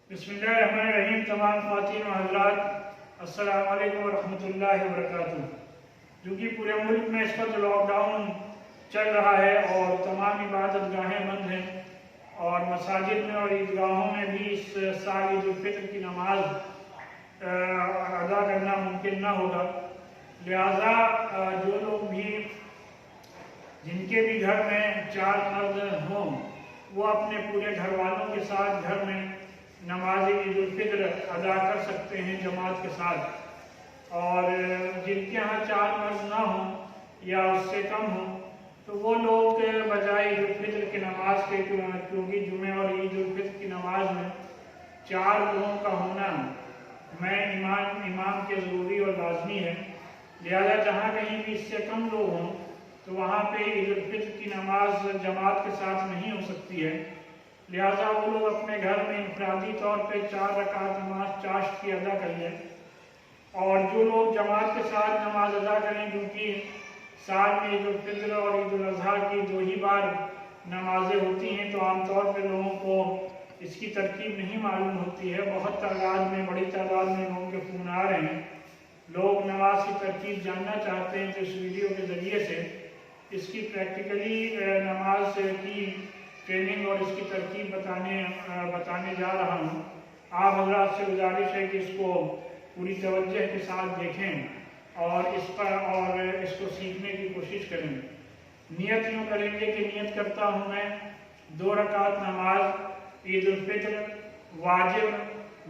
بسم اللہ الرحمن الرحیم۔ تمام خواتین و حضرات السلام علیکم ورحمۃ اللہ وبرکاتہ۔ کیونکہ پورے ملک میں اس وقت لاک ڈاؤن چل رہا ہے اور تمام عبادت گاہیں بند ہیں اور مساجد میں اور عیدگاہوں میں بھی اس سال عید الفطر کی نماز ادا کرنا ممکن نہ ہوگا، لہذا جو لوگ بھی جن کے بھی گھر میں 4 مرد ہوں وہ اپنے پورے گھر والوں کے ساتھ گھر میں نماز عید الفطر ادا کر سکتے ہیں جماعت کے ساتھ، اور جن کے ہاں 4 مرد نہ ہوں یا اس سے کم ہوں تو وہ لوگ بجائے عید الفطر کی نماز کے، کیونکہ جمعہ اور عید الفطر کی نماز میں 4 لوگوں کا ہونا میں امام کے ضروری اور لازمی ہے، لہذا جہاں کہیں بھی اس سے کم لوگ ہوں تو وہاں پہ عید الفطر کی نماز جماعت کے ساتھ نہیں ہو سکتی ہے، لہذا وہ لوگ اپنے گھر میں انفرادی طور پہ 4 رکعت نماز چاشت کی ادا کر لیں، اور جو لوگ جماعت کے ساتھ نماز ادا کریں، کیونکہ سال میں عید الفطر اور عید الاضحیٰ کی 2 ہی بار نمازیں ہوتی ہیں تو عام طور پہ لوگوں کو اس کی ترکیب نہیں معلوم ہوتی ہے۔ بہت تعداد میں، بڑی تعداد میں لوگوں کے فون آ رہے ہیں، لوگ نماز کی ترکیب جاننا چاہتے ہیں تو اس ویڈیو کے ذریعے سے اس کی پریکٹیکلی نماز کی ٹریننگ اور اس کی ترکیب بتانے جا رہا ہوں۔ آپ حضرات سے گزارش ہے کہ اس کو پوری توجہ کے ساتھ دیکھیں اور اس کو سیکھنے کی کوشش کریں۔ نیت یوں کریں گے کہ نیت کرتا ہوں میں 2 رکعت نماز عید الفطر واجب،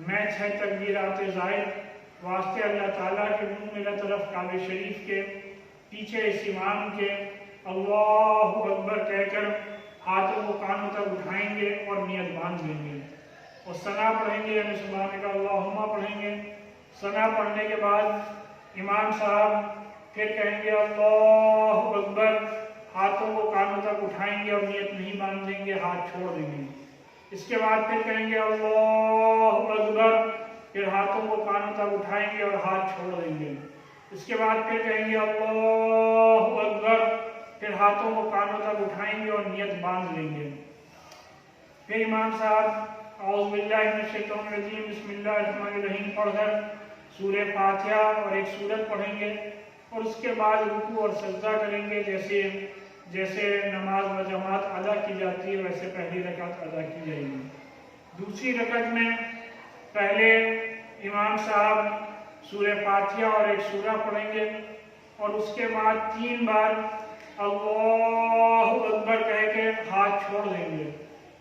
میں 6 تکبیرات ظاہر واسطے اللہ تعالیٰ کے منہ میرا طرف کعبہ شریف کے پیچھے اس امام کے اللہ اکبر کہہ کر ہاتھوں کو کانوں تک اٹھائیں گے اور نیت باندھ لیں گے اور ثنا پڑھیں گے، یعنی سبحانک اللہم پڑھیں گے۔ ثنا پڑھنے کے بعد امام صاحب پھر کہیں گے اللہ اکبر، ہاتھوں کو کانوں تک اٹھائیں گے اور نیت نہیں باندھیں گے، ہاتھ چھوڑ دیں گے۔ اس کے بعد پھر کہیں گے اللہ اکبر، پھر ہاتھوں کو کانوں تک اٹھائیں گے اور ہاتھ چھوڑ دیں گے۔ اس کے بعد پھر کہیں گے اللہ اکبر، پھر ہاتھوں کو کانوں تک اٹھائیں گے اور نیت باندھ لیں گے۔ پھر امام صاحب اعوذ باللہ من الشیطان الرجیم بسم اللہ الرحمن الرحیم پڑھ کر سورہ فاتحہ اور ایک سورت پڑھیں گے اور اس کے بعد رکوع اور سجدہ کریں گے، جیسے نماز بجماعت ادا کی جاتی ہے ویسے پہلی رکعت ادا کی جائے گی۔ دوسری رکعت میں پہلے امام صاحب سورہ فاتحہ اور ایک سورہ پڑھیں گے اور اس کے بعد 3 بار اللہ اکبر کہہ کے ہاتھ چھوڑ دیں گے،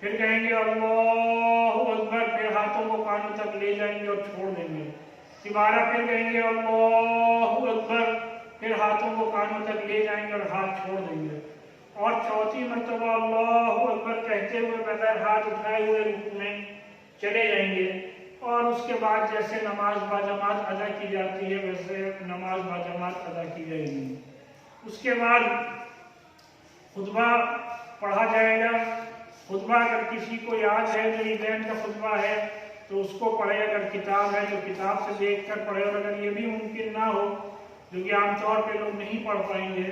پھر کہیں گے اللہ اکبر، پھر ہاتھوں کو کانوں تک لے جائیں گے اور چھوڑ دیں گے، دوبارہ پھر کہیں گے اللہ اکبر، پھر ہاتھوں کو کانوں تک لے جائیں گے اور ہاتھ چھوڑ دیں گے، اور چوتھی مرتبہ اللہ اکبر کہتے ہوئے بغیر ہاتھ اٹھائے ہوئے رکوع میں چلے جائیں گے، اور اس کے بعد جیسے نماز باجماعت ادا کی جاتی ہے ویسے نماز باجماعت ادا کی جائے گی۔ اس کے بعد خطبہ پڑھا جائے گا۔ خطبہ اگر کسی کو یاد ہے جو عیدین کا خطبہ ہے تو اس کو پڑھے، اگر کتاب ہے تو کتاب سے دیکھ کر پڑھے، اور اگر یہ بھی ممکن نہ ہو جو کہ عام طور پہ لوگ نہیں پڑھ پائیں گے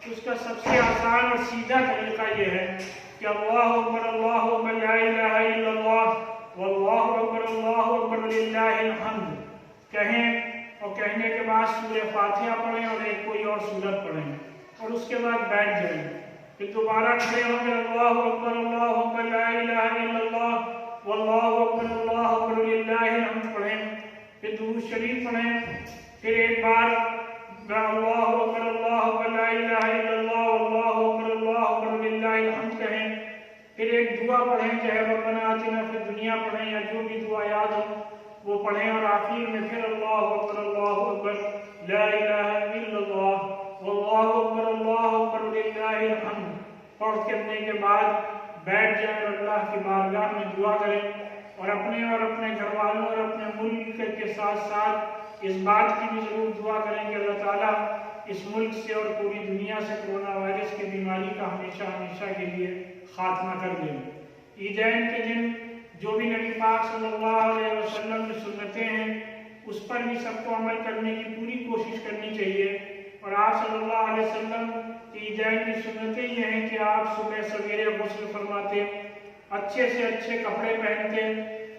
تو اس کا سب سے آسان اور سیدھا طریقہ یہ ہے کہ اللہ اکبر لا الہ الا اللہ واللہ اکبر وللہ الحمد کہیں، اور کہنے کے بعد سورہ فاتحہ پڑھیں اور ایک کوئی اور سورت پڑھیں اور اس کے بعد بیٹھ جائیں، پھر دوبارہ کھڑے ہوں گے اللہ اکبر لا الہ الا اللہ واللہ اکبر وللہ الحمد پڑھیں، پھر درود شریف پڑھیں، پھر ایک بار اللہ اکبر لا الہ الا اللہ واللہ اکبر وللہ الحمد کہیں، پھر ایک دعا پڑھیں، چاہے ربنا آتنا فی الدنیا پڑھیں یا جو بھی دعا یاد ہو وہ پڑھیں، اور آخر میں پھر اللہ اکبر لا الہ الا اللہ واللہ اکبر وللہ الحمد پڑھ کرنے کے بعد بیٹھ جائیں اور اللہ کی بارگاہ میں دعا کریں، اور اپنے گھر والوں اور اپنے ملک کے ساتھ ساتھ اس بات کی بھی ضرور دعا کریں کہ اللہ تعالیٰ اس ملک سے اور پوری دنیا سے کرونا وائرس کی بیماری کا ہمیشہ ہمیشہ کے لیے خاتمہ کر دیں۔ عیدین کے دن جو بھی نبی پاک صلی اللہ علیہ وسلم کی سنتیں ہیں اس پر بھی سب کو عمل کرنے کی پوری کوشش کرنی چاہیے، اور آپ صلی اللہ علیہ وسلم کی عیدین کی سنتیں یہ ہیں کہ آپ صبح سویرے غسل فرماتے، اچھے سے اچھے کپڑے پہنتے،